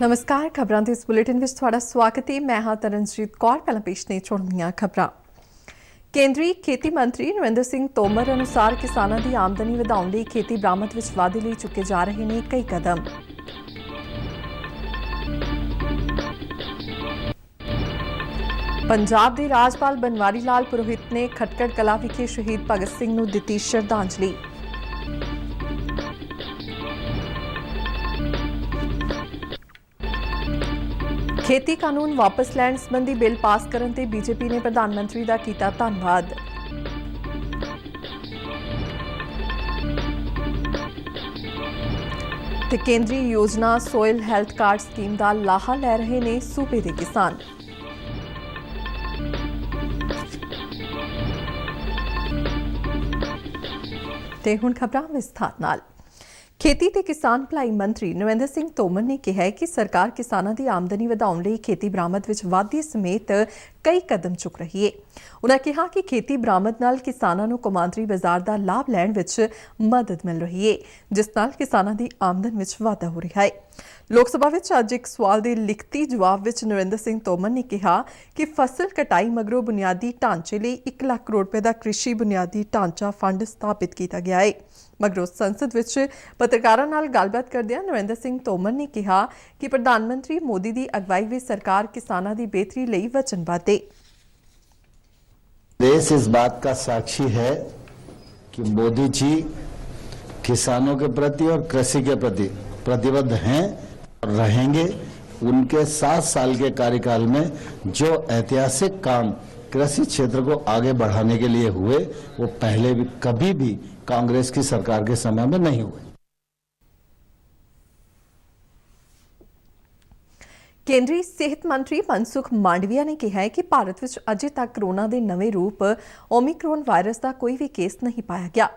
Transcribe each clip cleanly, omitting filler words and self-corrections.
नमस्कार खबरां ਦੇ ਇਸ ਬੁਲੇਟਿਨ ਵਿੱਚ ਤੁਹਾਡਾ ਸਵਾਗਤ ਹੈ। ਮੈਂ ਹਾਂ ਤਰਨਜੀਤ ਕੌਰ। ਪਹਿਲਾਂ ਪੇਸ਼ ਨੇ ਚੁਣਵੀਆਂ ਖਬਰਾਂ। ਕੇਂਦਰੀ ਖੇਤੀ ਮੰਤਰੀ ਨਰਿੰਦਰ ਸਿੰਘ ਤੋਮਰ ਅਨੁਸਾਰ ਕਿਸਾਨਾਂ ਦੀ ਆਮਦਨੀ ਵਧਾਉਣ ਲਈ ਖੇਤੀ ਬਰਾਮਦ ਵਿੱਚ ਵਾਧੇ ਲਈ ਚੁੱਕੇ ਜਾ ਰਹੇ ਨੇ ਕਈ ਕਦਮ। ਪੰਜਾਬ ਦੇ ਰਾਜਪਾਲ ਬਨਵਾਰੀ ਲਾਲ ਪੁਰੋਹਿਤ ਨੇ ਖਟਕੜ ਕਲਾਂ ਵਿਖੇ ਸ਼ਹੀਦ ਭਗਤ ਸਿੰਘ ਨੂੰ ਦਿੱਤੀ ਸ਼ਰਧਾਂਜਲੀ। खेती कानून वापस लैण संबंधी बिल पास करन ते बीजेपी ने प्रधानमंत्री दा कीता धन्नवाद। ते केंद्री योजना सोयल हैल्थ कार्ड स्कीम दा लाहा लै रहे ने सूबे दे किसान। ते हुण खबरां विस्तार नाल। खेती ते किसान भलाई मंत्री नरिंਦਰ ਸਿੰਘ ਤੋਮਰ ने कहा है कि सरकार किसानों की आमदनी ਵਧਾਉਣ ਲਈ खेती बरामद ਵਿੱਚ ਵਾਧੇ ਸਮੇਤ कई कदम चुक रही है। उन्होंने कहा कि खेती बरामद नाल किसानों ਨੂੰ ਕੌਮਾਂਤਰੀ ਬਾਜ਼ਾਰ ਦਾ ਲਾਭ ਲੈਣ ਵਿੱਚ मदद मिल रही है, जिस नाल किसानों की आमदन ਵਿੱਚ वाधा हो रहा है। लोक सभा ਵਿੱਚ ਅੱਜ ਇੱਕ ਸਵਾਲ ਦੇ ਲਿਖਤੀ ਜਵਾਬ ਵਿੱਚ ਨਰਿੰਦਰ ਸਿੰਘ ਤੋਮਰ ਨੇ ਕਿਹਾ ਕਿ ਫਸਲ ਕਟਾਈ ਮਗਰੋਂ ਬੁਨਿਆਦੀ ਢਾਂਚੇ ਲਈ 1 ਲੱਖ ਕਰੋੜ ਰੁਪਏ ਦਾ ਕ੍ਰਿਸ਼ੀ ਬੁਨਿਆਦੀ ਢਾਂਚਾ ਫੰਡ ਸਥਾਪਿਤ ਕੀਤਾ ਗਿਆ ਹੈ। ਮਗਰੋਂ ਸੰਸਦ ਵਿੱਚ ਪੱਤਰਕਾਰਾਂ ਨਾਲ ਗੱਲਬਾਤ ਕਰਦਿਆਂ ਨਰਿੰਦਰ ਸਿੰਘ ਤੋਮਰ ਨੇ ਕਿਹਾ ਕਿ ਪ੍ਰਧਾਨ ਮੰਤਰੀ ਮੋਦੀ ਦੀ ਅਗਵਾਈ ਵਿੱਚ ਸਰਕਾਰ ਕਿਸਾਨਾਂ ਦੀ ਬਿਹਤਰੀ ਲਈ ਵਚਨਬੱਧ ਹੈ। देश इस बात का साक्षी है कि मोदी जी किसानों के प्रति और कृषि के प्रति प्रतिबद्ध हैं और रहेंगे। उनके 7 साल के कार्यकाल में जो ऐतिहासिक काम कृषि क्षेत्र को आगे बढ़ाने के लिए हुए वो पहले भी कभी भी कांग्रेस की सरकार के समय में नहीं हुए। ਕੇਂਦਰੀ ਸਿਹਤ ਮੰਤਰੀ ਮਨਸੁਖ ਮਾਂਡਵੀਆ ਨੇ ਕਿਹਾ ਹੈ ਕਿ ਭਾਰਤ ਵਿੱਚ ਅਜੇ ਤੱਕ ਕੋਰੋਨਾ ਦੇ ਨਵੇਂ ਰੂਪ ਓਮਿਕਰੋਨ ਵਾਇਰਸ ਦਾ ਕੋਈ ਵੀ ਕੇਸ ਨਹੀਂ ਪਾਇਆ ਗਿਆ।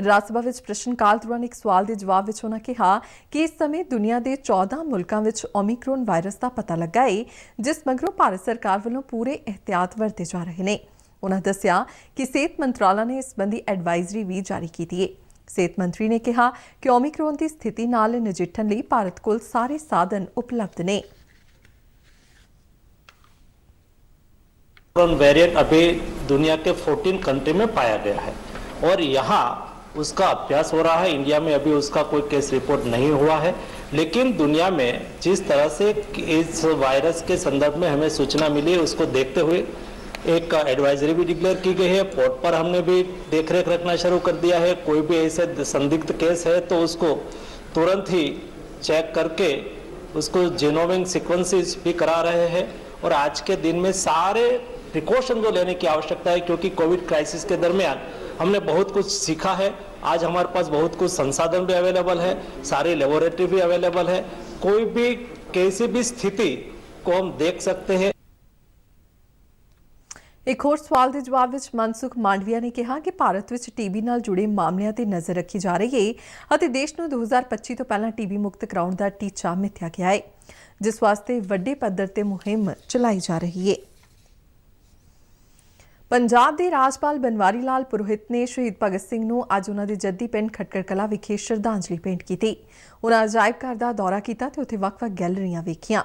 ਰਾਜ ਸਭਾ ਵਿੱਚ ਪ੍ਰਸ਼ਨ ਕਾਲ ਦੌਰਾਨ ਇੱਕ ਸਵਾਲ ਦੇ ਜਵਾਬ ਵਿੱਚ ਉਹਨਾਂ ਕਿਹਾ ਕਿ ਇਸ ਸਮੇਂ ਦੁਨੀਆ ਦੇ 14 ਮੁਲਕਾਂ ਵਿੱਚ ਓਮਿਕਰੋਨ ਵਾਇਰਸ ਦਾ ਪਤਾ ਲੱਗਾ ਹੈ, ਜਿਸ ਮਗਰੋਂ ਭਾਰਤ ਸਰਕਾਰ ਵੱਲੋਂ ਪੂਰੇ ਇਹਤਿਆਤ ਵਰਤੇ ਜਾ ਰਹੇ ਨੇ। ਉਹਨਾਂ ਦੱਸਿਆ ਕਿ ਸਿਹਤ ਮੰਤਰਾਲਾ ਨੇ ਇਸ ਸੰਬੰਧੀ ਐਡਵਾਈਜ਼ਰੀ ਵੀ ਜਾਰੀ ਕੀਤੀ ਹੈ। ਸਿਹਤ ਮੰਤਰੀ ਨੇ ਕਿਹਾ ਕਿ ਓਮਿਕਰੋਨ ਦੀ ਸਥਿਤੀ ਨਾਲ ਨਜਿੱਠਣ ਲਈ ਭਾਰਤ ਕੋਲ ਸਾਰੇ ਸਾਧਨ ਉਪਲਬਧ ਨੇ। वेरिएंट अभी दुनिया के 14 कंट्री में पाया गया है और यहाँ उसका अभ्यास हो रहा है। इंडिया में अभी उसका कोई केस रिपोर्ट नहीं हुआ है, लेकिन दुनिया में जिस तरह से इस वायरस के संदर्भ में हमें सूचना मिली है उसको देखते हुए एक एडवाइजरी भी डिक्लेयर की गई है। पोर्ट पर हमने भी देख रेख रखना शुरू कर दिया है। कोई भी ऐसे संदिग्ध केस है तो उसको तुरंत ही चेक करके उसको जीनोमिक सीक्वेंसेस भी करा रहे हैं और आज के दिन में सारे प्रिकॉशन को लेने की आवश्यकता है, क्योंकि कोविड क्राइसिस के दरमियान हमने बहुत कुछ सीखा है। आज हमारे पास बहुत कुछ संसाधन भी अवेलेबल है, सारी लेबोरेटरी भी अवेलेबल है, कोई भी कैसी भी स्थिति को हम देख सकते हैं। ਇੱਕ ਹੋਰ ਸਵਾਲ ਦੇ ਜਵਾਬ ਵਿੱਚ ਮਨਸੁਖ ਮਾਂਡਵੀਆ ਨੇ ਕਿਹਾ ਕਿ ਭਾਰਤ ਵਿੱਚ ਟੀਬੀ ਨਾਲ ਜੁੜੇ ਮਾਮਲਿਆਂ ਤੇ ਨਜ਼ਰ ਰੱਖੀ ਜਾ ਰਹੀ ਹੈ ਅਤੇ ਦੇਸ਼ ਨੂੰ 2025 ਤੋਂ ਪਹਿਲਾਂ ਟੀਬੀ ਮੁਕਤ ਕਰਾਉਣ ਦਾ ਟੀਚਾ ਮਿੱਥਿਆ ਗਿਆ ਹੈ, ਜਿਸ ਵਾਸਤੇ ਵੱਡੇ ਪੱਧਰ ਤੇ ਮੁਹਿੰਮ ਚਲਾਈ ਜਾ ਰਹੀ ਹੈ। ਪੰਜਾਬ ਦੇ ਰਾਜਪਾਲ ਬਨਵਾਰੀ ਲਾਲ ਪੁਰੋਹਿਤ ਨੇ ਸ਼ਹੀਦ ਭਗਤ ਸਿੰਘ ਨੂੰ ਅੱਜ ਉਹਨਾਂ ਦੇ ਜੱਦੀ ਪਿੰਡ ਖਟਕੜ ਕਲਾਂ ਵਿਖੇ ਸ਼ਰਧਾਂਜਲੀ ਭੇਂਟ ਕੀਤੀ। ਉਹਨਾਂ ਅਜਾਇਬ ਘਰ ਦਾ ਦੌਰਾ ਕੀਤਾ ਤੇ ਉੱਥੇ ਵੱਖ-ਵੱਖ ਗੈਲਰੀਆਂ ਵੇਖੀਆਂ।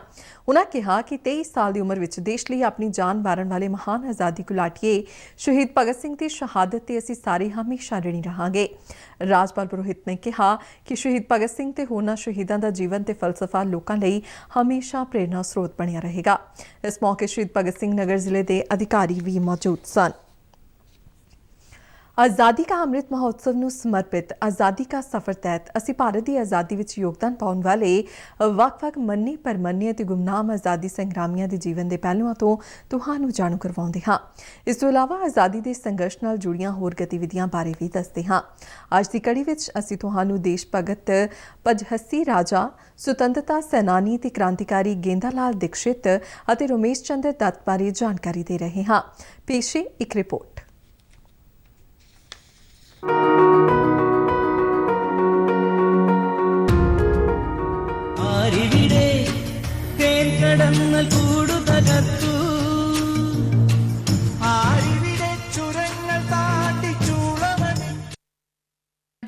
ਉਹਨਾਂ ਕਿਹਾ ਕਿ 23 ਸਾਲ ਦੀ ਉਮਰ ਵਿੱਚ ਦੇਸ਼ ਲਈ ਆਪਣੀ ਜਾਨ ਵਾਰਨ ਵਾਲੇ ਮਹਾਨ ਆਜ਼ਾਦੀ ਘੁਲਾਟੀਏ ਸ਼ਹੀਦ ਭਗਤ ਸਿੰਘ ਦੀ ਸ਼ਹਾਦਤ ਤੇ ਅਸੀਂ ਸਾਰੇ ਹਮੇਸ਼ਾ ਰਿਣੀ ਰਹਾਂਗੇ। ਰਾਜਪਾਲ ਪੁਰੋਹਿਤ ਨੇ ਕਿਹਾ ਕਿ ਸ਼ਹੀਦ ਭਗਤ ਸਿੰਘ ਤੇ ਹੋਰਨਾਂ ਸ਼ਹੀਦਾਂ ਦਾ ਜੀਵਨ ਤੇ ਫਲਸਫਾ ਲੋਕਾਂ ਲਈ ਹਮੇਸ਼ਾ ਪ੍ਰੇਰਨਾ ਸਰੋਤ ਬਣਿਆ ਰਹੇਗਾ। ਇਸ ਮੌਕੇ ਸ਼ਹੀਦ ਭਗਤ ਸਿੰਘ ਨਗਰ ਜ਼ਿਲ੍ਹੇ ਦੇ ਅਧਿਕਾਰੀ ਵੀ ਮੌਜੂਦ ਸਨ। आज़ादी का अमृत महोत्सव ਨੂੰ ਸਮਰਪਿਤ आज़ादी का सफर तहत ਅਸੀਂ ਭਾਰਤ ਦੀ ਆਜ਼ਾਦੀ ਵਿੱਚ ਯੋਗਦਾਨ ਪਾਉਣ ਵਾਲੇ ਵੱਖ-ਵੱਖ ਮੰਨੀ ਪਰਮੰਨੀ ਅਤੇ ਗੁਮਨਾਮ ਆਜ਼ਾਦੀ ਸੰਗਰਾਮੀਆਂ ਦੇ ਜੀਵਨ ਦੇ ਪਹਿਲੂਆਂ ਤੋਂ ਤੁਹਾਨੂੰ ਜਾਣੂ ਕਰਵਾਉਂਦੇ ਹਾਂ। ਇਸ ਤੋਂ ਇਲਾਵਾ ਆਜ਼ਾਦੀ ਦੇ ਸੰਘਰਸ਼ ਨਾਲ ਜੁੜੀਆਂ ਹੋਰ ਗਤੀਵਿਧੀਆਂ ਬਾਰੇ ਵੀ ਦੱਸਦੇ ਹਾਂ। ਅੱਜ ਦੀ ਕੜੀ ਵਿੱਚ ਅਸੀਂ ਤੁਹਾਨੂੰ ਦੇਸ਼ ਭਗਤ ਪਜਹਸੀ ਰਾਜਾ, ਸੁਤੰਤਰਤਾ ਸੈਨਾਨੀ ਤੇ ਕ੍ਰਾਂਤੀਕਾਰੀ ਗੇਂਦਾ ਲਾਲ ਦੀਕਸ਼ਿਤ ਅਤੇ ਰਮੇਸ਼ ਚੰਦਰ ਦੱਤ ਬਾਰੇ ਜਾਣਕਾਰੀ ਦੇ ਰਹੇ ਹਾਂ। ਪੇਸ਼ ਹੈ ਇੱਕ ਰਿਪੋर्ट।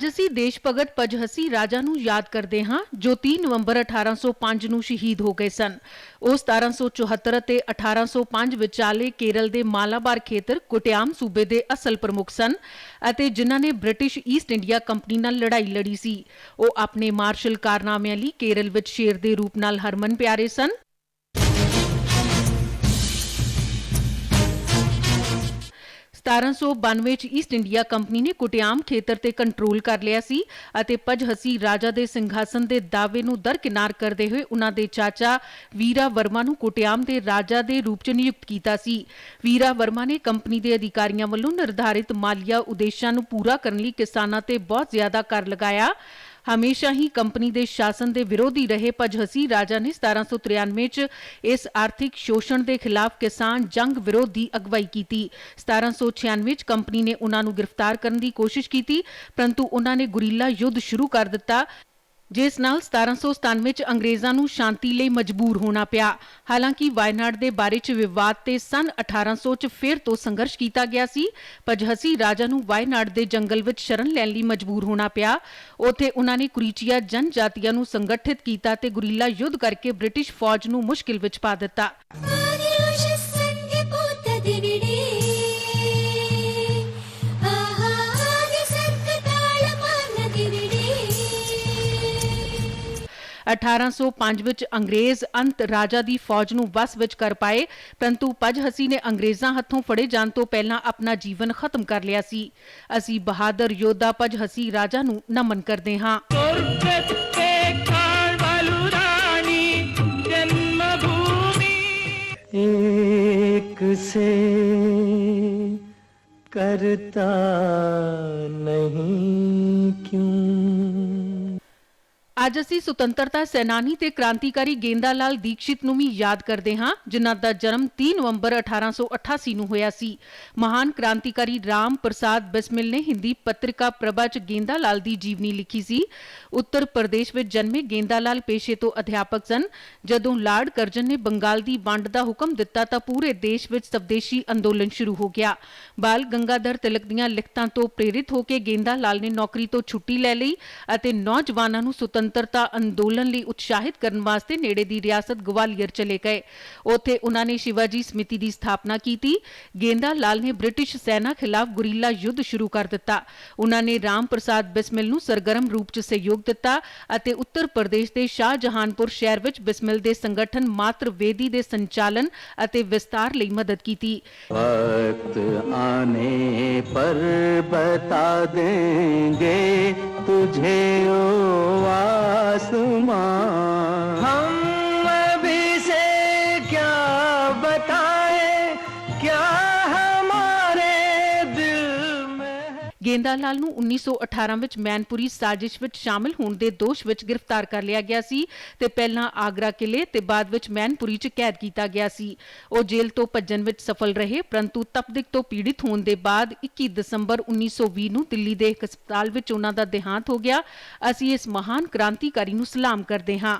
ਅੱਜ ਅਸੀਂ ਦੇਸ਼ ਭਗਤ ਪਜਹਸੀ ਰਾਜਾ ਨੂੰ ਯਾਦ ਕਰਦੇ ਹਾਂ ਜੋ 3 ਨਵੰਬਰ 1805 ਨੂੰ ਸ਼ਹੀਦ ਹੋ ਗਏ ਸਨ। ਉਹ 1774 ਅਤੇ 1805 ਵਿਚਾਲੇ ਕੇਰਲ ਦੇ ਮਾਲਾਬਾਰ ਖੇਤਰ ਕੋਟਿਆਮ ਸੂਬੇ ਦੇ ਅਸਲ ਪ੍ਰਮੁੱਖ ਸਨ ਅਤੇ ਜਿਨ੍ਹਾਂ ਨੇ ਬ੍ਰਿਟਿਸ਼ ਈਸਟ ਇੰਡੀਆ ਕੰਪਨੀ ਨਾਲ ਲੜਾਈ ਲੜੀ ਸੀ। ਉਹ ਆਪਣੇ ਮਾਰਸ਼ਲ ਕਾਰਨਾਮਿਆਂ ਲਈ ਕੇਰਲ ਵਿੱਚ ਸ਼ੇਰ ਦੇ ਰੂਪ ਨਾਲ ਹਰਮਨ ਪਿਆਰੇ ਸਨ। 1792 ਚ ਈਸਟ ਇੰਡੀਆ ਕੰਪਨੀ ਨੇ ਕੋਟਿਆਮ ਖੇਤਰ ਤੇ ਕੰਟਰੋਲ ਕਰ ਲਿਆ ਸੀ ਅਤੇ ਪਜਹਸੀ ਰਾਜਾ ਦੇ ਸਿੰਘਾਸਨ ਦੇ ਦਾਅਵੇ ਨੂੰ ਦਰਕਿਨਾਰ ਕਰਦੇ ਹੋਏ ਉਹਨਾਂ ਦੇ ਚਾਚਾ ਵੀਰਾ ਵਰਮਾ ਨੂੰ ਕੋਟਿਆਮ ਦੇ ਰਾਜਾ ਦੇ ਰੂਪ ਚ ਨਿਯੁਕਤ ਕੀਤਾ ਸੀ। ਵੀਰਾ ਵਰਮਾ ਨੇ ਕੰਪਨੀ ਦੇ ਅਧਿਕਾਰੀਆਂ ਵੱਲੋਂ ਨਿਰਧਾਰਿਤ ਮਾਲੀਆ ਉਦੇਸ਼ਾਂ ਨੂੰ ਪੂਰਾ ਕਰਨ ਲਈ ਕਿਸਾਨਾਂ ਤੇ ਬਹੁਤ ਜ਼ਿਆਦਾ ਕਰ ਲਗਾਇਆ। ਹਮੇਸ਼ਾ ਹੀ ਕੰਪਨੀ ਦੇ ਸ਼ਾਸਨ ਦੇ ਵਿਰੋਧੀ ਰਹੇ ਪਜਹਸੀ ਰਾਜਾ ਨੇ 1793 ਚ ਇਸ ਆਰਥਿਕ ਸ਼ੋਸ਼ਣ ਦੇ ਖਿਲਾਫ ਕਿਸਾਨ ਜੰਗ ਵਿਰੋਧ ਦੀ ਅਗਵਾਈ ਕੀਤੀ। 1796 ਚ ਕੰਪਨੀ ਨੇ ਉਹਨਾਂ ਨੂੰ ਗ੍ਰਿਫਤਾਰ ਕਰਨ ਦੀ ਕੋਸ਼ਿਸ਼ ਕੀਤੀ ਪਰੰਤੂ ਉਹਨਾਂ ਨੇ ਗੁਰੀਲਾ ਯੁੱਧ ਸ਼ੁਰੂ ਕਰ ਦਿੱਤਾ ਜਿਸ ਨਾਲ 1797 ਚ ਅੰਗਰੇਜ਼ਾਂ ਨੂੰ ਸ਼ਾਂਤੀ ਲਈ ਮਜਬੂਰ ਹੋਣਾ ਪਿਆ। ਹਾਲਾਂਕਿ ਵਾਇਨਾਡ ਦੇ ਬਾਰੇ ਚ ਵਿਵਾਦ ਤੇ ਸਨ 1800 ਚ ਫਿਰ ਤੋਂ ਸੰਘਰਸ਼ ਕੀਤਾ ਗਿਆ ਸੀ। ਪਜਹਸੀ ਰਾਜਾ ਨੂੰ ਵਾਇਨਾਡ ਦੇ ਜੰਗਲ ਵਿੱਚ ਸ਼ਰਨ ਲੈਣ ਲਈ ਮਜਬੂਰ ਹੋਣਾ ਪਿਆ। ਉੱਥੇ ਉਹਨਾਂ ਨੇ ਕੁਰੀਚੀਆ ਜਨਜਾਤੀਆਂ ਨੂੰ ਸੰਗਠਿਤ ਕੀਤਾ ਤੇ ਗੁਰੀਲਾ ਯੁੱਧ ਕਰਕੇ ਬ੍ਰਿਟਿਸ਼ ਫੌਜ ਨੂੰ ਮੁਸ਼ਕਿਲ ਵਿੱਚ ਪਾ ਦਿੱਤਾ। 1805 ਵਿੱਚ ਅੰਗਰੇਜ਼ ਅੰਤ ਰਾਜਾ ਦੀ ਫੌਜ ਨੂੰ ਵਸ ਵਿੱਚ ਕਰ ਪਾਏ ਪਰੰਤੂ ਪਜਹਸੀ ਨੇ ਅੰਗਰੇਜ਼ਾਂ ਹੱਥੋਂ ਫੜੇ ਜਾਣ ਤੋਂ ਪਹਿਲਾਂ ਆਪਣਾ ਜੀਵਨ ਖਤਮ ਕਰ ਲਿਆ ਸੀ। ਅਸੀਂ ਬਹਾਦਰ ਯੋਧਾ ਪਜਹਸੀ ਰਾਜਾ ਨੂੰ ਨਮਨ ਕਰਦੇ ਹਾਂ। एक से करता नहीं क्यों। ਅੱਜ ਅਸੀਂ ਸੁਤੰਤਰਤਾ ਸੈਨਾਨੀ ਤੇ ਕ੍ਰਾਂਤੀਕਾਰੀ ਗੇਂਦਾ ਲਾਲ ਦੀਕਸ਼ਿਤ ਨੂੰ ਵੀ ਯਾਦ ਕਰਦੇ ਹਾਂ ਜਿਨ੍ਹਾਂ ਦਾ ਜਨਮ 3 ਨਵੰਬਰ 1888 ਨੂੰ ਹੋਇਆ ਸੀ। ਮਹਾਨ ਕ੍ਰਾਂਤੀਕਾਰੀ ਰਾਮ ਪ੍ਰਸਾਦ ਬਿਸਮਿਲ ਨੇ ਹਿੰਦੀ ਪੱਤਰਿਕਾ ਪ੍ਰਭਾ ਚ ਗੇਂਦਾ ਲਾਲ ਦੀ ਜੀਵਨੀ ਲਿਖੀ ਸੀ। ਉੱਤਰ ਪ੍ਰਦੇਸ਼ ਵਿੱਚ ਜਨਮੇ ਗੇਂਦਾ ਲਾਲ ਪੇਸ਼ੇ ਤੋਂ ਅਧਿਆਪਕ ਸਨ। ਜਦੋਂ ਲਾਰਡ ਕਰਜ਼ਨ ਨੇ ਬੰਗਾਲ ਦੀ ਵੰਡ ਦਾ ਹੁਕਮ ਦਿੱਤਾ ਤਾਂ ਪੂਰੇ ਦੇਸ਼ ਵਿੱਚ ਸਵਦੇਸ਼ੀ ਅੰਦੋਲਨ ਸ਼ੁਰੂ ਹੋ ਗਿਆ। ਬਾਲ ਗੰਗਾਧਰ ਤਿਲਕ ਦੀਆਂ ਲਿਖਤਾਂ ਤੋਂ ਪ੍ਰੇਰਿਤ ਹੋ ਕੇ ਗੇਂਦਾ ਲਾਲ ਨੇ ਨੌਕਰੀ ਤੋਂ ਛੁੱਟੀ ਲੈ ਲਈ ਅਤੇ ਨੌਜਵਾਨਾਂ ਨੂੰ ਸੁਤੰਤਰਤਾ ਅੰਦੋਲਨ ਲਈ ਉਤਸ਼ਾਹਿਤ ਕਰਨ ਵਾਸਤੇ ਨੇੜੇ ਦੀ ਰਿਆਸਤ ਗਵਾਲੀਅਰ ਚਲੇ ਗਏ। ਉੱਥੇ ਉਹਨਾਂ ਨੇ ਸ਼ਿਵਾਜੀ ਸਮਿਤੀ ਦੀ ਸਥਾਪਨਾ ਕੀਤੀ। ਗੇਂਦਾ ਲਾਲ ਨੇ ਬ੍ਰਿਟਿਸ਼ ਸੈਨਾ ਖਿਲਾਫ ਗੁਰੀਲਾ ਯੁੱਧ ਸ਼ੁਰੂ ਕਰ ਦਿੱਤਾ। ਉਹਨਾਂ ਨੇ ਰਾਮ ਪ੍ਰਸਾਦ ਬਿਸਮਿਲ ਨੂੰ ਸਰਗਰਮ ਰੂਪ ਚ ਸਹਿਯੋਗ ਦਿੱਤਾ ਅਤੇ ਉੱਤਰ ਪ੍ਰਦੇਸ਼ ਦੇ ਸ਼ਾਹਜਹਾਨਪੁਰ ਸ਼ਹਿਰ ਵਿੱਚ ਬਿਸਮਿਲ ਦੇ ਸੰਗਠਨ ਮਾਤਰ ਵੇਦੀ ਦੇ ਸੰਚਾਲਨ ਅਤੇ ਵਿਸਤਾਰ ਲਈ ਮਦਦ ਕੀਤੀ। वक्त आने पर बता देंगे तुझे ओ आसमां। हम अभी से क्या बताएं क्या हमारे दिल में है। ਗੇਂਦਾ ਲਾਲ ਨੂੰ 1918 ਵਿੱਚ ਮੈਨਪੁਰੀ ਸਾਜ਼ਿਸ਼ ਵਿੱਚ ਸ਼ਾਮਲ ਹੋਣ ਦੇ ਦੋਸ਼ ਵਿੱਚ ਗ੍ਰਿਫਤਾਰ ਕਰ ਲਿਆ ਗਿਆ ਸੀ ਤੇ ਪਹਿਲਾਂ ਆਗਰਾ ਕਿਲੇ ਤੇ ਬਾਅਦ ਵਿੱਚ ਮੈਨਪੁਰੀ 'ਚ ਕੈਦ ਕੀਤਾ ਗਿਆ ਸੀ। ਉਹ ਜੇਲ੍ਹ ਤੋਂ ਭੱਜਣ ਵਿੱਚ ਸਫਲ ਰਹੇ ਪਰੰਤੂ ਤਪਦਿਕ ਤੋਂ ਪੀੜਿਤ ਹੋਣ ਦੇ ਬਾਅਦ 21 ਦਸੰਬਰ 1920 ਨੂੰ ਦਿੱਲੀ ਦੇ ਇੱਕ ਹਸਪਤਾਲ ਵਿੱਚ ਉਹਨਾਂ ਦਾ ਦੇਹਾਂਤ ਹੋ ਗਿਆ। ਅਸੀਂ ਇਸ ਮਹਾਨ ਕ੍ਰਾਂਤੀਕਾਰੀ ਨੂੰ ਸਲਾਮ ਕਰਦੇ ਹਾਂ।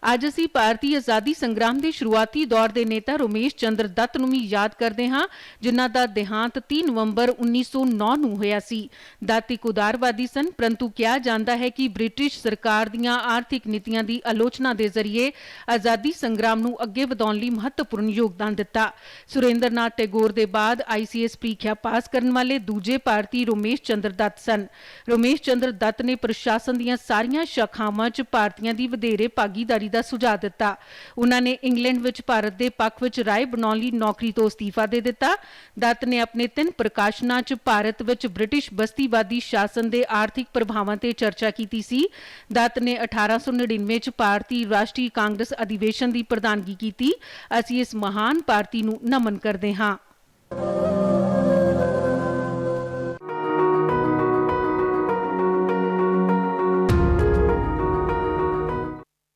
ਅੱਜ ਅਸੀਂ ਭਾਰਤੀ ਆਜ਼ਾਦੀ ਸੰਗਰਾਮ ਦੇ ਸ਼ੁਰੂਆਤੀ ਦੌਰ ਦੇ ਨੇਤਾ ਰਮੇਸ਼ ਚੰਦਰ ਦੱਤ ਨੂੰ ਵੀ ਯਾਦ ਕਰਦੇ ਹਾਂ ਜਿਨ੍ਹਾਂ ਦਾ ਦੇਹਾਂਤ 3 ਨਵੰਬਰ 1909 ਨੂੰ ਹੋਇਆ ਸੀ। ਦੱਤ ਇੱਕ ਉਦਾਰਵਾਦੀ ਸਨ ਪਰੰਤੂ ਕਿਹਾ ਜਾਂਦਾ ਹੈ ਕਿ ਬ੍ਰਿਟਿਸ਼ ਸਰਕਾਰ ਦੀਆਂ ਆਰਥਿਕ ਨੀਤੀਆਂ ਦੀ ਆਲੋਚਨਾ ਦੇ ਜ਼ਰੀਏ ਆਜ਼ਾਦੀ ਸੰਗਰਾਮ ਨੂੰ ਅੱਗੇ ਵਧਾਉਣ ਲਈ ਮਹੱਤਵਪੂਰਨ ਯੋਗਦਾਨ ਦਿੱਤਾ। ਸੁਰਿੰਦਰ ਨਾਥ ਟੈਗੋਰ ਦੇ ਬਾਅਦ ICS ਪ੍ਰੀਖਿਆ ਪਾਸ ਕਰਨ ਵਾਲੇ ਦੂਜੇ ਭਾਰਤੀ ਰਮੇਸ਼ ਚੰਦਰ ਦੱਤ ਸਨ। ਰਮੇਸ਼ ਚੰਦਰ ਦੱਤ ਨੇ ਪ੍ਰਸ਼ਾਸਨ ਦੀਆਂ ਸਾਰੀਆਂ ਸ਼ਾਖਾਵਾਂ 'ਚ ਭਾਰਤੀਆਂ ਦੀ ਵਧੇਰੇ ਭਾਗੀਦਾਰੀ ਦਾ ਸੁਝਾਅ ਦਿੱਤਾ। ਉਹਨਾਂ ਨੇ ਇੰਗਲੈਂਡ ਵਿੱਚ ਭਾਰਤ ਦੇ ਪੱਖ ਵਿੱਚ ਰਾਏ ਬਣਾਉਣ ਲਈ ਨੌਕਰੀ ਤੋਂ ਅਸਤੀਫਾ ਦੇ ਦਿੱਤਾ। ਦੱਤ ਨੇ ਆਪਣੇ 3 ਪ੍ਰਕਾਸ਼ਨਾਂ 'ਚ ਭਾਰਤ ਵਿੱਚ ਬ੍ਰਿਟਿਸ਼ ਬਸਤੀਵਾਦੀ ਸ਼ਾਸਨ ਦੇ ਆਰਥਿਕ ਪ੍ਰਭਾਵਾਂ ਤੇ ਚਰਚਾ ਕੀਤੀ ਸੀ। ਦੱਤ ਨੇ 1899 'ਚ ਭਾਰਤੀ ਰਾਸ਼ਟਰੀ ਕਾਂਗਰਸ ਅਧਿਵੇਸ਼ਨ ਦੀ ਪ੍ਰਧਾਨਗੀ ਕੀਤੀ। ਅਸੀਂ ਇਸ ਮਹਾਨ ਭਾਰਤੀ ਨੂੰ ਨਮਨ ਕਰਦੇ ਹਾਂ।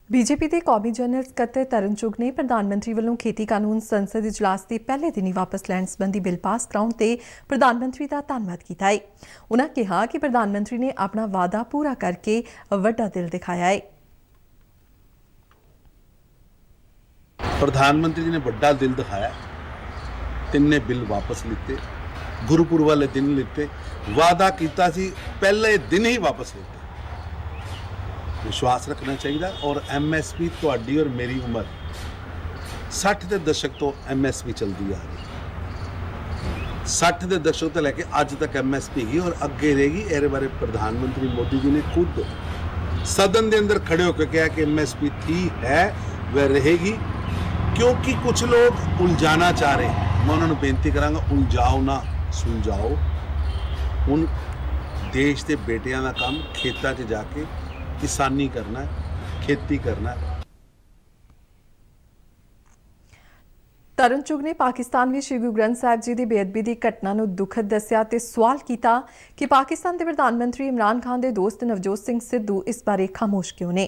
ਬੀਜੇਪੀ ਦੇ ਕੌਮੀ ਜਨਰਲ ਸਕੱਤਰ ਤਰੁਣ ਚੁੱਗ ਨੇ ਪ੍ਰਧਾਨ ਮੰਤਰੀ ਵੱਲੋਂ ਖੇਤੀ ਕਾਨੂੰਨ ਸੰਸਦ ਇਜਲਾਸ ਦੇ ਪਹਿਲੇ ਦਿਨ ਹੀ ਵਾਪਸ ਲੈਣ ਸੰਬੰਧੀ ਬਿੱਲ ਪਾਸ ਕਰਾਉਣ ਤੇ ਪ੍ਰਧਾਨ ਮੰਤਰੀ ਦਾ ਧੰਨਵਾਦ ਕੀਤਾ ਹੈ। ਉਨ੍ਹਾਂ ਕਿਹਾ ਕਿ ਪ੍ਰਧਾਨ ਮੰਤਰੀ ਨੇ ਆਪਣਾ ਵਾਅਦਾ ਪੂਰਾ ਕਰਕੇ ਵੱਡਾ ਦਿਲ ਦਿਖਾਇਆ ਹੈ। प्रधानमंत्री जी ने बड़ा दिल दिखाया ਤਿੰਨੇ ਬਿੱਲ ਵਾਪਸ ਲਿੱਤੇ, ਗੁਰਪੁਰਬ ਵਾਲੇ ਦਿਨ ਲਿੱਤੇ, ਵਾਅਦਾ ਕੀਤਾ ਸੀ ਪਹਿਲੇ ਦਿਨ ਹੀ ਵਾਪਸ ਲਿੱਤੇ। ਵਿਸ਼ਵਾਸ ਰੱਖਣਾ ਚਾਹੀਦਾ। ਔਰ MSP ਤੁਹਾਡੀ ਔਰ ਮੇਰੀ ਉਮਰ 60 ਦੇ ਦਸ਼ਕ ਤੋਂ MSP ਚੱਲਦੀ ਆ ਰਹੀ, 60 ਦੇ ਦਸ਼ਕ ਤੋਂ ਲੈ ਕੇ ਅੱਜ ਤੱਕ MSP ਹੈਗੀ ਔਰ ਅੱਗੇ ਰਹੇਗੀ। ਇਹਦੇ ਬਾਰੇ ਪ੍ਰਧਾਨ ਮੰਤਰੀ ਮੋਦੀ ਜੀ ਨੇ ਖੁਦ ਸਦਨ ਦੇ ਅੰਦਰ ਖੜੇ ਹੋ ਕੇ ਕਿਹਾ ਕਿ MSP थी है वह रहेगी, क्योंकि कुछ लोग उलझाना चाह रहे हैं। मैं उन्होंने बेनती करांगा, उलझाओ ना, सुलझाओ। ਹੁਣ ਦੇਸ਼ ਦੇ ਬੇਟਿਆਂ ਦਾ ਕੰਮ ਖੇਤਾਂ 'ਚ ਜਾ ਕੇ ਕਿਸਾਨੀ ਕਰਨਾ, ਖੇਤੀ ਕਰਨਾ। ਤਰੁਣ ਚੁਗ ਨੇ ਪਾਕਿਸਤਾਨ ਵਿੱਚ ਸ਼੍ਰੀ ਗੁਰੂ ਗ੍ਰੰਥ ਸਾਹਿਬ ਜੀ ਦੀ ਬੇਅਦਬੀ ਦੀ ਘਟਨਾ ਨੂੰ ਦੁਖਦ ਦੱਸਿਆ ਤੇ ਸਵਾਲ ਕੀਤਾ ਕਿ ਪਾਕਿਸਤਾਨ ਦੇ ਪ੍ਰਧਾਨ ਮੰਤਰੀ ਇਮਰਾਨ ਖਾਨ ਦੇ ਦੋਸਤ ਨਵਜੋਤ ਸਿੰਘ ਸਿੱਧੂ ਇਸ ਬਾਰੇ ਖਾਮੋਸ਼ ਕਿਉਂ ਨੇ।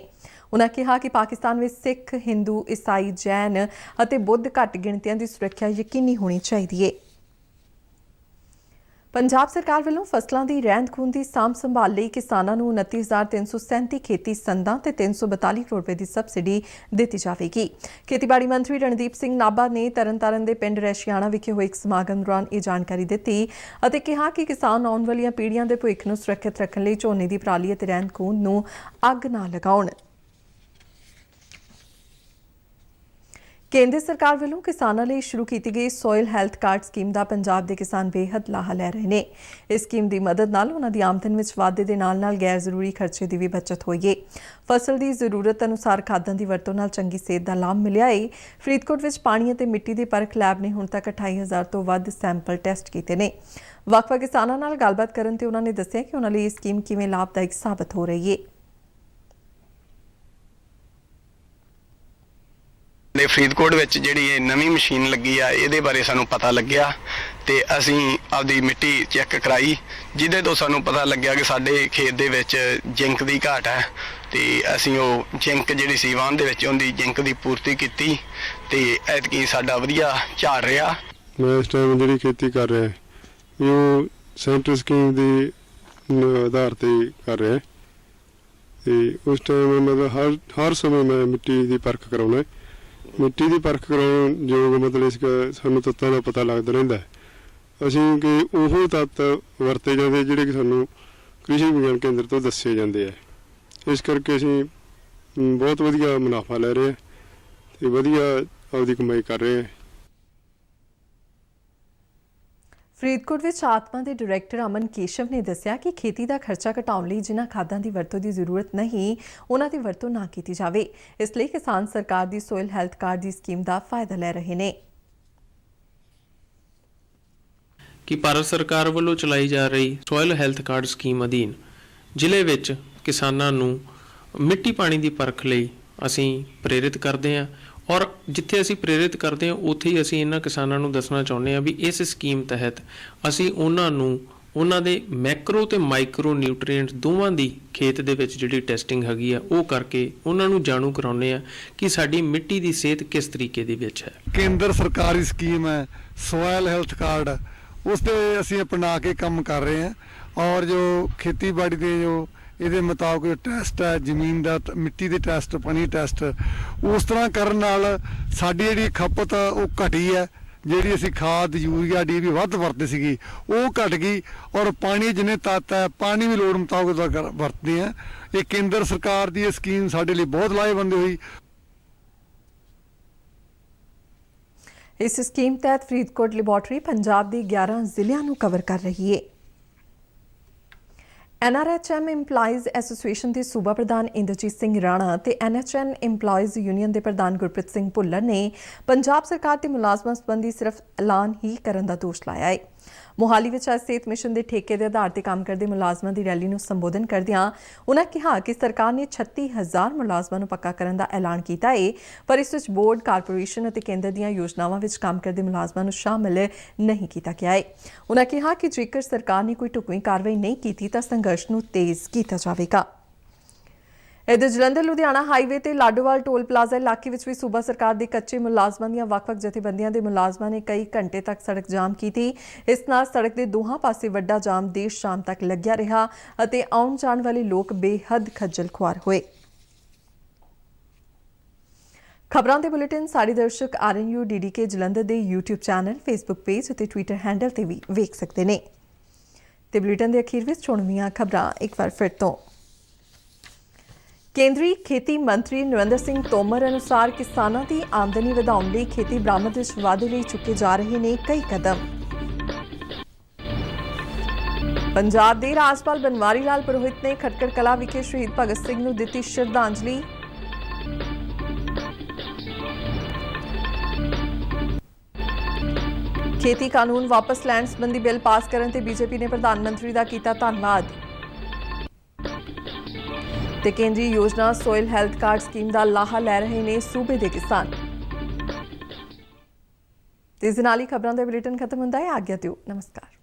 ਉਨ੍ਹਾਂ ਕਿਹਾ ਕਿ ਪਾਕਿਸਤਾਨ ਵਿੱਚ ਸਿੱਖ, ਹਿੰਦੂ, ਈਸਾਈ, ਜੈਨ ਅਤੇ ਬੁੱਧ ਘੱਟ ਗਿਣਤੀਆਂ ਦੀ ਸੁਰੱਖਿਆ ਯਕੀਨੀ ਹੋਣੀ ਚਾਹੀਦੀ ਹੈ। ਪੰਜਾਬ ਸਰਕਾਰ ਵੱਲੋਂ ਫਸਲਾਂ ਦੀ ਰਹਿੰਦ ਖੂੰਹਦ ਦੀ ਸਾਂਭ ਸੰਭਾਲ ਲਈ ਕਿਸਾਨਾਂ ਨੂੰ 29,337 ਖੇਤੀ ਸੰਦਾਂ ਤੇ 342 ਕਰੋੜ ਰੁਪਏ ਦੀ ਸਬਸਿਡੀ ਦਿੱਤੀ ਜਾਵੇਗੀ। ਖੇਤੀਬਾੜੀ ਮੰਤਰੀ ਰਣਦੀਪ ਸਿੰਘ ਨਾਭਾ ਨੇ ਤਰਨਤਾਰਨ ਦੇ ਪਿੰਡ ਰੈਸ਼ਿਆਣਾ ਵਿਖੇ ਹੋਏ ਇੱਕ ਸਮਾਗਮ ਦੌਰਾਨ ਇਹ ਜਾਣਕਾਰੀ ਦਿੱਤੀ ਅਤੇ ਕਿਹਾ ਕਿ ਕਿਸਾਨ ਆਉਣ ਵਾਲੀਆਂ ਪੀੜ੍ਹੀਆਂ ਦੇ ਭਵਿੱਖ ਨੂੰ ਸੁਰੱਖਿਅਤ ਰੱਖਣ ਲਈ ਝੋਨੇ ਦੀ ਪਰਾਲੀ ਅਤੇ ਰਹਿੰਦ ਖੂੰਹਦ ਨੂੰ ਅੱਗ ਨਾ ਲਗਾਉਣ। ਕੇਂਦਰ ਸਰਕਾਰ ਵੱਲੋਂ ਕਿਸਾਨਾਂ ਲਈ ਸ਼ੁਰੂ ਕੀਤੀ ਗਈ ਸੋਇਲ ਹੈਲਥ ਕਾਰਡ ਸਕੀਮ ਦਾ ਪੰਜਾਬ ਦੇ ਕਿਸਾਨ ਬੇਹੱਦ ਲਾਹਾ ਲੈ ਰਹੇ ਨੇ। ਇਸ ਸਕੀਮ ਦੀ ਮਦਦ ਨਾਲ ਉਹਨਾਂ ਦੀ ਆਮਦਨ ਵਿੱਚ ਵਾਧੇ ਦੇ ਨਾਲ-ਨਾਲ ਗੈਰ ਜ਼ਰੂਰੀ ਖਰਚੇ ਦੀ ਵੀ ਬਚਤ ਹੋਈ ਹੈ। ਫਸਲ ਦੀ ਜ਼ਰੂਰਤ ਅਨੁਸਾਰ ਖਾਦਾਂ ਦੀ ਵਰਤੋਂ ਨਾਲ ਚੰਗੀ ਸਿਹਤ ਦਾ ਲਾਭ ਮਿਲਿਆ ਹੈ। ਫਰੀਦਕੋਟ ਵਿੱਚ ਪਾਣੀ ਅਤੇ ਮਿੱਟੀ ਦੀ ਪਰਖ ਲੈਬ ਨੇ ਹੁਣ ਤੱਕ 28,000 ਤੋਂ ਵੱਧ ਸੈਂਪਲ ਟੈਸਟ ਕੀਤੇ ਨੇ। ਵੱਖ-ਵੱਖ ਕਿਸਾਨਾਂ ਨਾਲ ਗੱਲਬਾਤ ਕਰਨ ਤੇ ਉਹਨਾਂ ਨੇ ਦੱਸਿਆ ਕਿ ਉਹਨਾਂ ਲਈ ਇਹ ਸਕੀਮ ਕਿਵੇਂ ਲਾਭਦਾਇਕ ਸਾਬਤ ਹੋ ਰਹੀ ਹੈ। ਦੇ ਫਰੀਦਕੋਟ ਵਿੱਚ ਜਿਹੜੀ ਇਹ ਨਵੀਂ ਮਸ਼ੀਨ ਲੱਗੀ ਆ ਇਹਦੇ ਬਾਰੇ ਸਾਨੂੰ ਪਤਾ ਲੱਗਿਆ ਤੇ ਅਸੀਂ ਆਪਦੀ ਮਿੱਟੀ ਚੈੱਕ ਕਰਾਈ, ਜਿਹਦੇ ਤੋਂ ਸਾਨੂੰ ਪਤਾ ਲੱਗਿਆ ਕਿ ਸਾਡੇ ਖੇਤ ਦੇ ਵਿੱਚ ਜ਼ਿੰਕ ਦੀ ਘਾਟ ਹੈ ਤੇ ਅਸੀਂ ਉਹ ਜ਼ਿੰਕ ਜਿਹੜੀ ਸੀ ਵਾਹਨ ਦੇ ਵਿੱਚ ਉਹਦੀ ਜ਼ਿੰਕ ਦੀ ਪੂਰਤੀ ਕੀਤੀ ਤੇ ਐਤਕੀ ਸਾਡਾ ਵਧੀਆ ਝਾੜ ਰਿਹਾ। ਮੈਂ ਇਸ ਟਾਈਮ ਜਿਹੜੀ ਖੇਤੀ ਕਰ ਰਿਹਾ ਉਹ ਸੈਂਟਰ ਸਕੀਮ ਦੇ ਆਧਾਰ ਤੇ ਕਰ ਰਿਹਾ ਤੇ ਉਸ ਟਾਈਮ ਮਤਲਬ ਹਰ ਸਮੇਂ ਮੈਂ ਮਿੱਟੀ ਦੀ ਪਰਖ ਕਰਾਉਣਾ। ਮਿੱਟੀ ਦੀ ਪਰਖ ਕਰਾਉਣ ਯੋਗ ਮਤਲਬ ਇਸ ਸਾਨੂੰ ਤੱਤਾਂ ਦਾ ਪਤਾ ਲੱਗਦਾ ਰਹਿੰਦਾ। ਅਸੀਂ ਕਿ ਉਹ ਤੱਤ ਵਰਤੇ ਜਾਂਦੇ ਜਿਹੜੇ ਕਿ ਸਾਨੂੰ ਕ੍ਰਿਸ਼ੀ ਵਿਗਿਆਨ ਕੇਂਦਰ ਤੋਂ ਦੱਸੇ ਜਾਂਦੇ ਆ। ਇਸ ਕਰਕੇ ਅਸੀਂ ਬਹੁਤ ਵਧੀਆ ਮੁਨਾਫਾ ਲੈ ਰਹੇ ਹਾਂ ਤੇ ਵਧੀਆ ਆਪਦੀ ਕਮਾਈ ਕਰ ਰਹੇ ਹਾਂ। ਫਰੀਦਕੋਟ ਵਿੱਚ ਆਤਮਾ ਦੇ ਡਾਇਰੈਕਟਰ ਅਮਨ ਕੇਸ਼ਵ ਨੇ ਦੱਸਿਆ ਕਿ ਖੇਤੀ ਦਾ ਖਰਚਾ ਘਟਾਉਣ ਲਈ ਜਿਨ੍ਹਾਂ ਖਾਦਾਂ ਦੀ ਵਰਤੋਂ ਦੀ ਜ਼ਰੂਰਤ ਨਹੀਂ ਉਹਨਾਂ ਦੀ ਵਰਤੋਂ ਨਾ ਕੀਤੀ ਜਾਵੇ। ਇਸ ਲਈ ਕਿਸਾਨ ਸਰਕਾਰ ਦੀ ਸੋਇਲ ਹੈਲਥ ਕਾਰਡ ਦੀ ਸਕੀਮ ਦਾ ਫਾਇਦਾ ਲੈ ਰਹੇ ਨੇ। ਕਿ ਭਾਰਤ ਸਰਕਾਰ ਵੱਲੋਂ ਚਲਾਈ ਜਾ ਰਹੀ ਸੋਇਲ ਹੈਲਥ ਕਾਰਡ ਸਕੀਮ ਅਧੀਨ ਜ਼ਿਲ੍ਹੇ ਵਿੱਚ ਕਿਸਾਨਾਂ ਨੂੰ ਮਿੱਟੀ ਪਾਣੀ ਦੀ ਪਰਖ ਲਈ ਅਸੀਂ ਪ੍ਰੇਰਿਤ ਕਰਦੇ ਹਾਂ ਔਰ ਜਿੱਥੇ ਅਸੀਂ ਪ੍ਰੇਰਿਤ ਕਰਦੇ ਹਾਂ ਉੱਥੇ ਹੀ ਅਸੀਂ ਇਹਨਾਂ ਕਿਸਾਨਾਂ ਨੂੰ ਦੱਸਣਾ ਚਾਹੁੰਦੇ ਹਾਂ ਵੀ ਇਸ ਸਕੀਮ ਤਹਿਤ ਅਸੀਂ ਉਹਨਾਂ ਨੂੰ ਉਹਨਾਂ ਦੇ ਮੈਕਰੋ ਤੇ ਮਾਈਕਰੋ ਨਿਊਟ੍ਰੀਐਂਟਸ ਦੋਵਾਂ ਦੀ ਖੇਤ ਦੇ ਵਿੱਚ ਜਿਹੜੀ ਟੈਸਟਿੰਗ ਹੈਗੀ ਆ ਉਹ ਕਰਕੇ ਉਹਨਾਂ ਨੂੰ ਜਾਣੂ ਕਰਾਉਂਦੇ ਆ ਕਿ ਸਾਡੀ ਮਿੱਟੀ ਦੀ ਸਿਹਤ ਕਿਸ ਤਰੀਕੇ ਦੇ ਵਿੱਚ ਹੈ। ਕੇਂਦਰ ਸਰਕਾਰੀ ਸਕੀਮ ਹੈ ਸੋਇਲ ਹੈਲਥ ਕਾਰਡ, ਉਸ ਤੇ ਅਸੀਂ ਅਪਣਾ ਕੇ ਕੰਮ ਕਰ ਰਹੇ ਹਾਂ ਔਰ ਜੋ ਖੇਤੀਬਾੜੀ ਦੇ ਜੋ ਇਹਦੇ ਮੁਤਾਬਕ ਟੈਸਟ ਹੈ ਜ਼ਮੀਨ ਦਾ, ਮਿੱਟੀ ਦੇ ਟੈਸਟ, ਪਾਣੀ ਟੈਸਟ, ਉਸ ਤਰ੍ਹਾਂ ਕਰਨ ਨਾਲ ਸਾਡੀ ਜਿਹੜੀ ਖਪਤ ਉਹ ਘਟੀ ਹੈ। ਜਿਹੜੀ ਅਸੀਂ ਖਾਦ ਯੂਰੀਆ DAP ਵੱਧ ਵਰਤਦੇ ਸੀਗੀ ਉਹ ਘਟ ਗਈ ਔਰ ਪਾਣੀ ਜਿੰਨੇ ਤੱਤ ਹੈ ਪਾਣੀ ਵੀ ਲੋੜ ਮੁਤਾਬਕ ਵਰਤਦੇ ਆ। ਇਹ ਕੇਂਦਰ ਸਰਕਾਰ ਦੀ ਇਹ ਸਕੀਮ ਸਾਡੇ ਲਈ ਬਹੁਤ ਲਾਹੇਵੰਦ ਹੋਈ। ਇਸ ਸਕੀਮ ਤਹਿਤ ਫਰੀਦਕੋਟ ਲੈਬੋਰਟਰੀ ਪੰਜਾਬ ਦੇ 11 ਜ਼ਿਲ੍ਹਿਆਂ ਨੂੰ ਕਵਰ ਕਰ ਰਹੀ ਹੈ। NRHM ਇੰਪਲਾਈਜ਼ ਐਸੋਸੀਏਸ਼ਨ ਦੇ ਸੂਬਾ ਪ੍ਰਧਾਨ ਇੰਦਰਜੀਤ ਸਿੰਘ ਰਾਣਾ ਤੇ NHN ਇੰਪਲਾਈਜ਼ ਯੂਨੀਅਨ ਦੇ ਪ੍ਰਧਾਨ ਗੁਰਪ੍ਰੀਤ ਸਿੰਘ ਭੁੱਲਰ ਨੇ ਪੰਜਾਬ ਸਰਕਾਰ ਤੇ ਮੁਲਾਜ਼ਮਾਂ ਸੰਬੰਧੀ ਸਿਰਫ ਐਲਾਨ ਹੀ ਕਰਨ ਦਾ ਦੋਸ਼ ਲਾਇਆ ਹੈ। ਮੋਹਾਲੀ ਵਿੱਚ ਅੱਜ ਸਿਹਤ ਮਿਸ਼ਨ ਦੇ ਠੇਕੇ ਦੇ ਆਧਾਰ ਤੇ ਕੰਮ ਕਰਦੇ ਮੁਲਾਜ਼ਮਾਂ ਦੀ ਰੈਲੀ ਨੂੰ ਸੰਬੋਧਨ ਕਰਦਿਆਂ ਉਨ੍ਹਾਂ ਕਿਹਾ ਕਿ ਸਰਕਾਰ ਨੇ 36,000 ਮੁਲਾਜ਼ਮਾਂ ਨੂੰ ਪੱਕਾ ਕਰਨ ਦਾ ਐਲਾਨ ਕੀਤਾ ਹੈ, ਪਰ ਇਸ ਵਿੱਚ ਬੋਰਡ, ਕਾਰਪੋਰੇਸ਼ਨ ਅਤੇ ਕੇਂਦਰ ਦੀਆਂ ਯੋਜਨਾਵਾਂ ਵਿੱਚ ਕੰਮ ਕਰਦੇ ਮੁਲਾਜ਼ਮਾਂ ਨੂੰ ਸ਼ਾਮਲ ਨਹੀਂ ਕੀਤਾ ਗਿਆ ਹੈ। ਉਨ੍ਹਾਂ ਕਿਹਾ ਕਿ ਜੇਕਰ ਸਰਕਾਰ ਨੇ ਕੋਈ ਢੁਕਵੀਂ ਕਾਰਵਾਈ ਨਹੀਂ ਕੀਤੀ ਤਾਂ ਸੰਘਰਸ਼ ਨੂੰ ਤੇਜ਼ ਕੀਤਾ ਜਾਵੇਗਾ। ਇੱਧਰ ਜਲੰਧਰ ਲੁਧਿਆਣਾ ਹਾਈਵੇ ਤੇ ਲਾਡੋਵਾਲ ਟੋਲ ਪਲਾਜ਼ਾ ਇਲਾਕੇ ਵਿੱਚ ਵੀ ਸੂਬਾ ਸਰਕਾਰ ਦੇ ਕੱਚੇ ਮੁਲਾਜ਼ਮਾਂ ਦੀਆਂ ਵੱਖ-ਵੱਖ ਜਥੇਬੰਦੀਆਂ ਦੇ ਮੁਲਾਜ਼ਮਾਂ ਨੇ ਕਈ ਘੰਟੇ ਤੱਕ ਸੜਕ ਜਾਮ ਕੀਤੀ। ਇਸ ਨਾਲ ਸੜਕ ਦੇ ਦੋਹਾਂ ਪਾਸੇ ਵੱਡਾ ਜਾਮ ਦੇਰ ਸ਼ਾਮ ਤੱਕ ਲੱਗਿਆ ਰਿਹਾ ਅਤੇ ਆਉਣ ਜਾਣ ਵਾਲੇ ਲੋਕ ਬੇਹੱਦ ਖੱਜਲ ਖੁਆਰ ਹੋਏ। ਖਬਰਾਂ ਦੇ ਬੁਲੇਟਿਨ ਸਾਡੇ ਦਰਸ਼ਕ RNU DDK ਜਲੰਧਰ ਦੇ YouTube ਚੈਨਲ, Facebook ਪੇਜ ਅਤੇ Twitter ਹੈਂਡਲ ਤੇ ਵੀ ਵੇਖ ਸਕਦੇ ਨੇ। ਤੇ ਬੁਲੇਟਿਨ ਦੇ ਅਖੀਰ ਵਿੱਚ ਚੁਣਵੀਆਂ ਖਬਰਾਂ ਇੱਕ ਵਾਰ ਫਿਰ ਤੋਂ। ਕੇਂਦਰੀ ਖੇਤੀ ਮੰਤਰੀ ਨਰਿੰਦਰ ਸਿੰਘ ਤੋਮਰ ਅਨੁਸਾਰ ਕਿਸਾਨਾਂ ਦੀ ਆਮਦਨੀ ਵਧਾਉਣ ਲਈ ਖੇਤੀ ਬਰਾਮਦ ਵਿੱਚ ਵਾਧੇ ਲਈ ਚੁੱਕੇ ਜਾ ਰਹੇ ਨੇ ਕਈ ਕਦਮ। ਪੰਜਾਬ ਦੇ ਰਾਜਪਾਲ ਬਨਵਾਰੀ ਲਾਲ ਪੁਰੋਹਿਤ ਨੇ ਖਟਕੜ ਕਲਾਂ ਵਿਖੇ ਸ਼ਹੀਦ ਭਗਤ ਸਿੰਘ ਨੂੰ ਦਿੱਤੀ ਸ਼ਰਧਾਂਜਲੀ। ਖੇਤੀ ਕਾਨੂੰਨ ਵਾਪਸ ਲੈਣ ਸੰਬੰਧੀ ਬਿੱਲ ਪਾਸ ਕਰਨ ਤੇ ਬੀਜੇਪੀ ਨੇ ਪ੍ਰਧਾਨ ਮੰਤਰੀ ਦਾ ਕੀਤਾ ਧੰਨਵਾਦ। ਤੇ ਕੇਂਦਰੀ ਯੋਜਨਾ ਸੋਇਲ ਹੈਲਥ ਕਾਰਡ ਸਕੀਮ ਦਾ ਲਾਹਾ ਲੈ ਰਹੇ ਨੇ ਸੂਬੇ ਦੇ ਕਿਸਾਨ। ਇਸ ਦੇ ਨਾਲ ਹੀ ਖਬਰਾਂ ਦਾ ਬੁਲੇਟਿਨ ਖਤਮ ਹੁੰਦਾ ਹੈ। ਆਗਿਆ ਦਿਓ। ਨਮਸਕਾਰ।